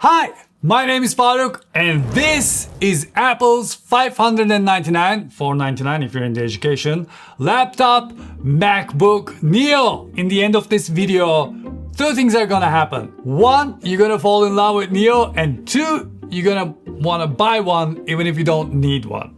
Hi, my name is Faruk and this is Apple's $599 if you're in the education laptop MacBook Neo. In the end of this video, two things are gonna happen. One, you're gonna fall in love with Neo, and two, you're gonna wanna buy one even if you don't need one.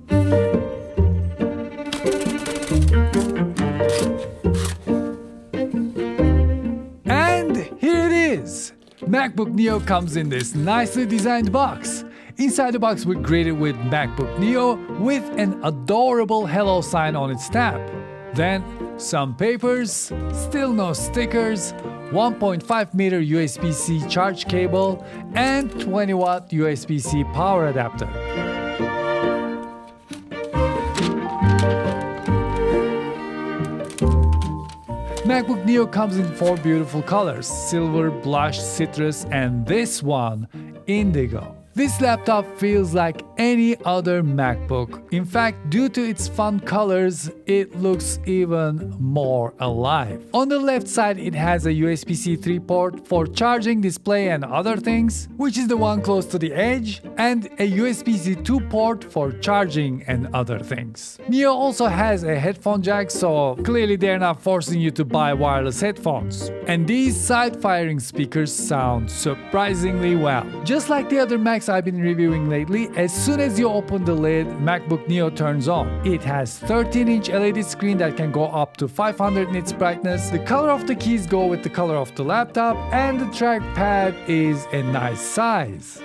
And here it is. MacBook Neo comes in this nicely designed box. Inside the box we're greeted with MacBook Neo with an adorable hello sign on its tab. Then some papers, still no stickers, 1.5 meter USB-C charge cable, and 20 watt USB-C power adapter. MacBook Neo comes in four beautiful colors: silver, blush, citrus, and this one, indigo. This laptop feels like any other MacBook. In fact, due to its fun colors, it looks even more alive. On the left side, it has a USB-C 3 port for charging, display, and other things, which is the one close to the edge, and a USB-C 2 port for charging and other things. Neo also has a headphone jack, so clearly they're not forcing you to buy wireless headphones. And these side-firing speakers sound surprisingly well. Just like the other Macs I've been reviewing lately, as soon as you open the lid, MacBook Neo turns on. It has 13-inch LED screen that can go up to 500 nits brightness, the color of the keys go with the color of the laptop, and the trackpad is a nice size.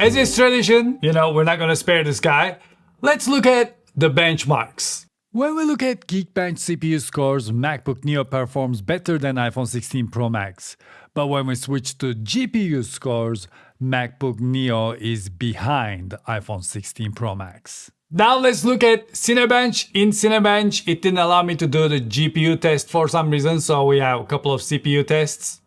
As is tradition, we're not gonna spare this guy. Let's look at the benchmarks. When we look at Geekbench CPU scores, MacBook Neo performs better than iPhone 16 Pro Max. But when we switch to GPU scores, MacBook Neo is behind iPhone 16 Pro Max. Now let's look at Cinebench. In Cinebench, it didn't allow me to do the GPU test for some reason, so we have a couple of CPU tests.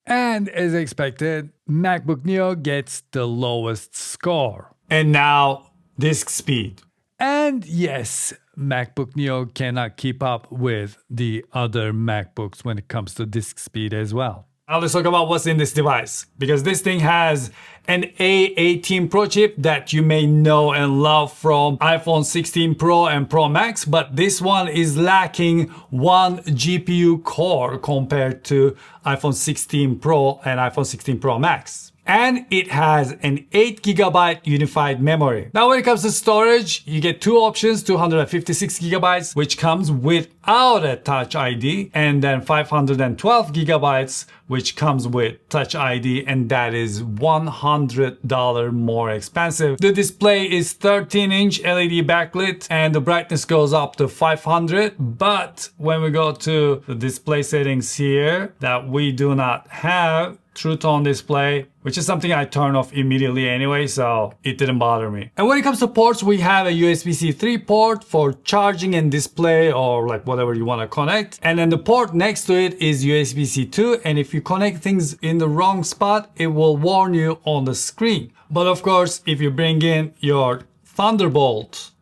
And as expected, MacBook Neo gets the lowest score. And now, disk speed. And yes, MacBook Neo cannot keep up with the other MacBooks when it comes to disk speed as well. Now let's talk about what's in this device, because this thing has an A18 Pro chip that you may know and love from iPhone 16 Pro and Pro Max, but this one is lacking one GPU core compared to iPhone 16 Pro and iPhone 16 Pro Max. And it has an 8GB unified memory. Now when it comes to storage, you get two options: 256GB, which comes without a Touch ID, and then 512GB, which comes with Touch ID, and that is $100 more expensive. The display is 13-inch LED backlit, and the brightness goes up to 500, but when we go to the display settings here that we do not have, True Tone display, which is something I turn off immediately anyway, so it didn't bother me. And when it comes to ports, we have a USB-C 3 port for charging and display, or like whatever you want to connect. And then the port next to it is USB-C 2, and if you connect things in the wrong spot, it will warn you on the screen. But of course, if you bring in your Thunderbolt,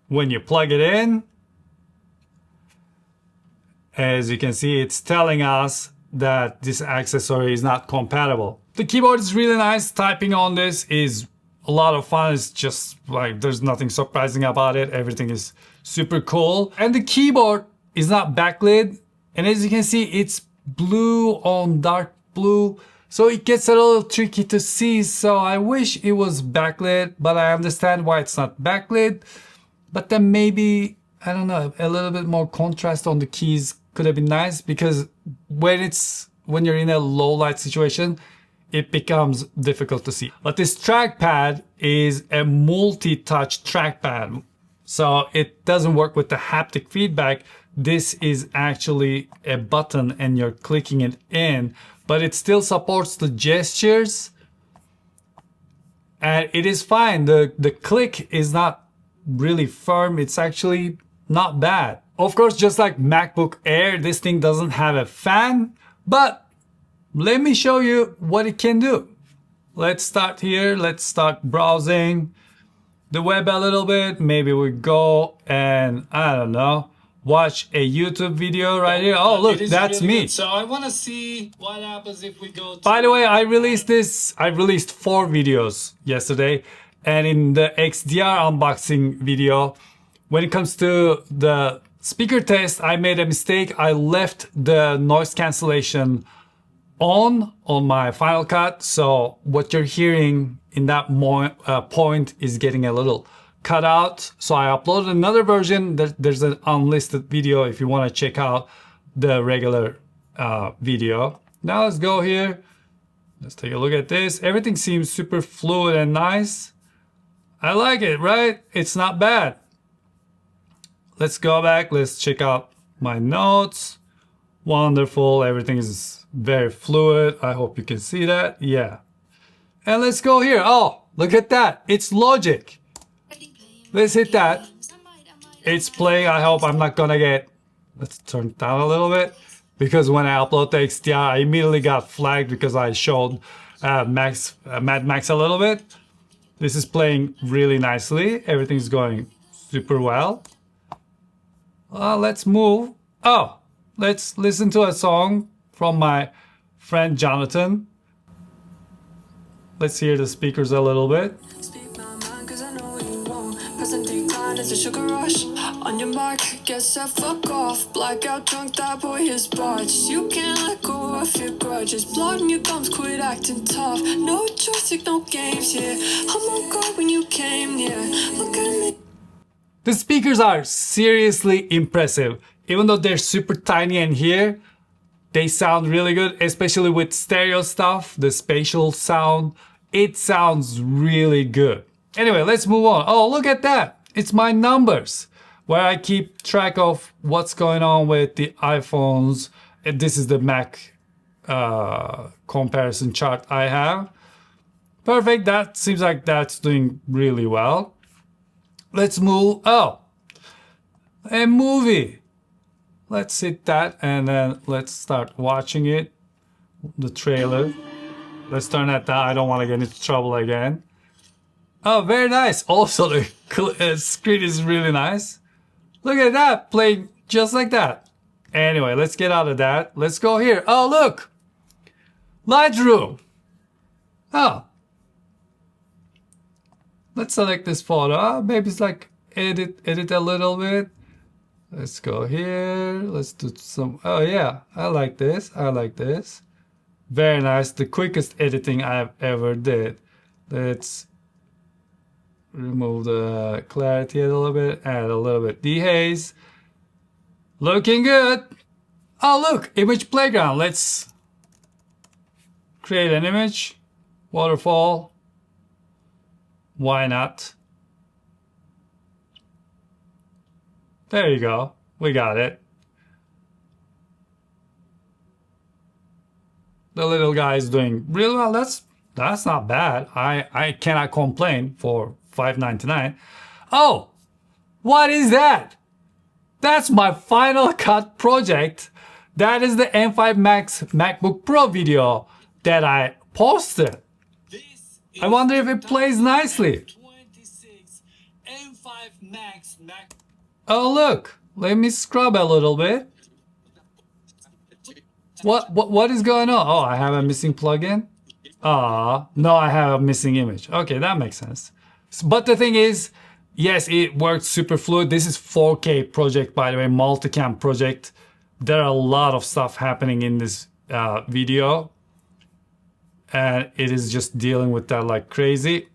when you plug it in, as you can see, it's telling us that this accessory is not compatible. The keyboard is really nice. Typing on this is a lot of fun. It's just like, there's nothing surprising about it. Everything is super cool. And the keyboard is not backlit. And as you can see, it's blue on dark blue. So it gets a little tricky to see. So I wish it was backlit, but I understand why it's not backlit. But then maybe, I don't know, a little bit more contrast on the keys could have been nice, because when you're in a low light situation, it becomes difficult to see. But this trackpad is a multi-touch trackpad, so it doesn't work with the haptic feedback. This is actually a button and you're clicking it in, but it still supports the gestures, and it is fine. The click is not really firm. It's actually not bad. Of course, just like MacBook Air, this thing doesn't have a fan, but let me show you what it can do. Let's start here. Let's start browsing the web a little bit. Maybe we go and, I don't know, watch a YouTube video right here. Oh, look, that's really me. Good. So I want to see what happens if we go to... By the way, I released 4 videos yesterday. And in the XDR unboxing video, when it comes to the speaker test, I made a mistake. I left the noise cancellation on my Final Cut. So what you're hearing in that point is getting a little cut out. So I uploaded another version. There's an unlisted video if you want to check out the regular video. Now let's go here. Let's take a look at this. Everything seems super fluid and nice. I like it, right? It's not bad. Let's go back. Let's check out my notes. Wonderful. Everything is very fluid. I hope you can see that. Yeah. And let's go here. Oh, look at that. It's Logic. Let's hit that. It's playing. I hope I'm not gonna get... Let's turn it down a little bit. Because when I upload the XDR, I immediately got flagged because I showed Mad Max a little bit. This is playing really nicely. Everything's going super well. Let's move. Oh, let's listen to a song from my friend Jonathan. Let's hear the speakers a little bit. It's a sugar rush on your mark, guess I fuck off. Blackout drunk, that boy his barge. You can't let go of your grudges. Blood in your gums, quit acting tough. No joystick, no games, yeah. I'm on guard when you came near. Look at me. The speakers are seriously impressive. Even though they're super tiny and here, they sound really good, especially with stereo stuff, the spatial sound. It sounds really good. Anyway, let's move on. Oh, look at that. It's my numbers where I keep track of what's going on with the iPhones. And this is the Mac comparison chart I have. Perfect. That seems like that's doing really well. Let's move. Oh, a movie. Let's hit that and then let's start watching it. The trailer. Let's turn that down. I don't want to get into trouble again. Oh, very nice. Also, the screen is really nice. Look at that, playing just like that. Anyway, let's get out of that. Let's go here. Oh, look. Lightroom. Oh. Let's select this photo. Oh, maybe it's like edit a little bit. Let's go here. Let's do some. Oh, yeah. I like this. I like this. Very nice. The quickest editing I've ever did. Let's remove the clarity a little bit, add a little bit dehaze. Looking good. Oh, look, image playground. Let's create an image. Waterfall. Why not? There you go. We got it. The little guy is doing really well. That's not bad. I cannot complain for $5.99. Oh, what is that? That's my Final Cut project. That is the M5 Max MacBook Pro video that I posted. I wonder if it plays nicely. Oh, look. Let me scrub a little bit. What is going on? Oh, I have a missing plugin. No, I have a missing image. Okay, that makes sense. But the thing is, yes, it works super fluid. This is 4K project, by the way, multicam project. There are a lot of stuff happening in this video. And it is just dealing with that like crazy.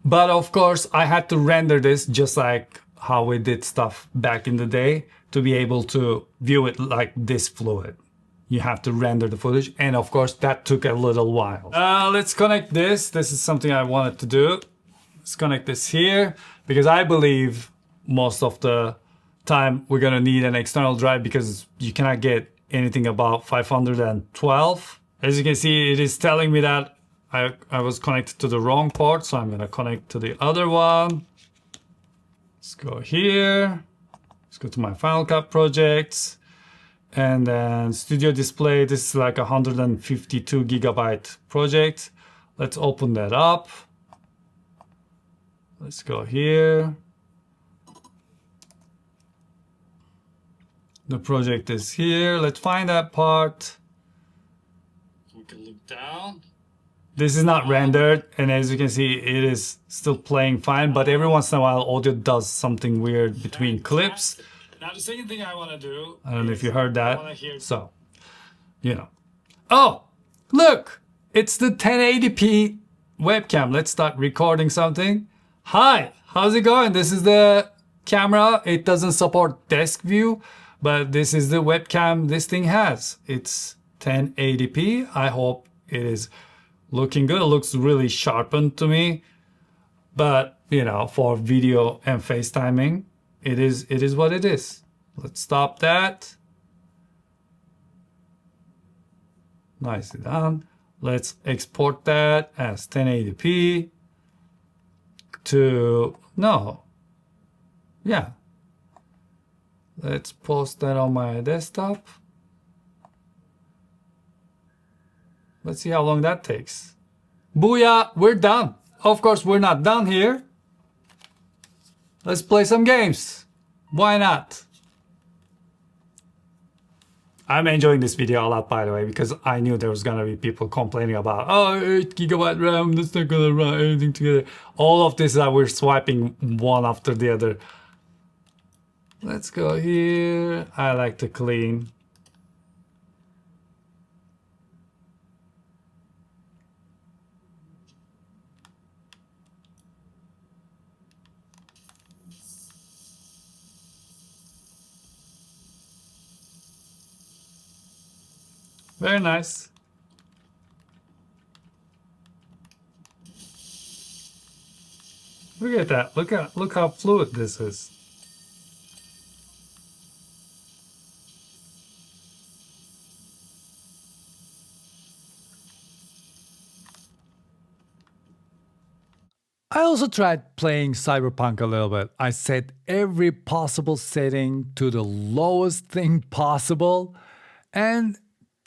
But of course, I had to render this just like how we did stuff back in the day to be able to view it like this fluid. You have to render the footage, and of course that took a little while. Let's connect this. This is something I wanted to do. Let's connect this here because I believe most of the time we're gonna need an external drive because you cannot get anything above 512. As you can see, it is telling me that I was connected to the wrong port, so I'm gonna connect to the other one. Let's go here. Let's go to my Final Cut projects. And then Studio Display, this is like a 152 gigabyte project. Let's open that up. Let's go here. The project is here. Let's find that part. We can look down. This is not rendered, and as you can see, it is still playing fine, but every once in a while, audio does something weird between clips. Now, the second thing I want to do... I don't know if you heard that. Hear... So, you know. Oh, look! It's the 1080p webcam. Let's start recording something. Hi, how's it going? This is the camera. It doesn't support desk view, but this is the webcam this thing has. It's 1080p. I hope it is looking good. It looks really sharpened to me, but you know, for video and FaceTiming, it is what it is. Let's stop that. Nicely done. Let's export that as 1080p to, no, yeah. Let's post that on my desktop. Let's see how long that takes. Booyah, we're done. Of course, we're not done here. Let's play some games. Why not? I'm enjoying this video a lot, by the way, because I knew there was gonna be people complaining about, oh, 8GB RAM, that's not gonna run anything together. All of this that we're swiping one after the other. Let's go here. I like to clean. Very nice. Look at that. Look how fluid this is. I also tried playing CyberPunk a little bit. I set every possible setting to the lowest thing possible, and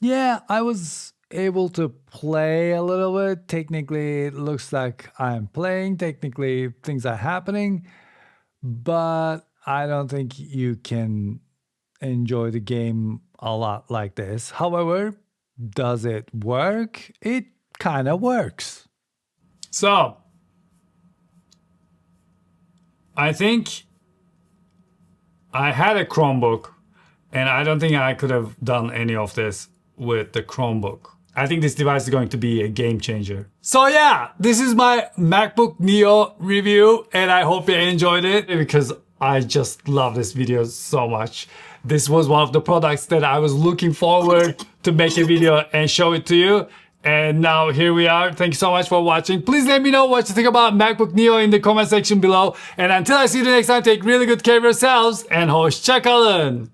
yeah, I was able to play a little bit. Technically, it looks like I'm playing. Technically, things are happening. But I don't think you can enjoy the game a lot like this. However, does it work? It kind of works. So, I think I had a Chromebook, and I don't think I could have done any of this with the Chromebook. I think this device is going to be a game changer. So yeah, this is my MacBook Neo review, and I hope you enjoyed it because I just love this video so much. This was one of the products that I was looking forward to make a video and show it to you. And now here we are. Thank you so much for watching. Please let me know what you think about MacBook Neo in the comment section below. And until I see you the next time, take really good care of yourselves and hoşça kalın.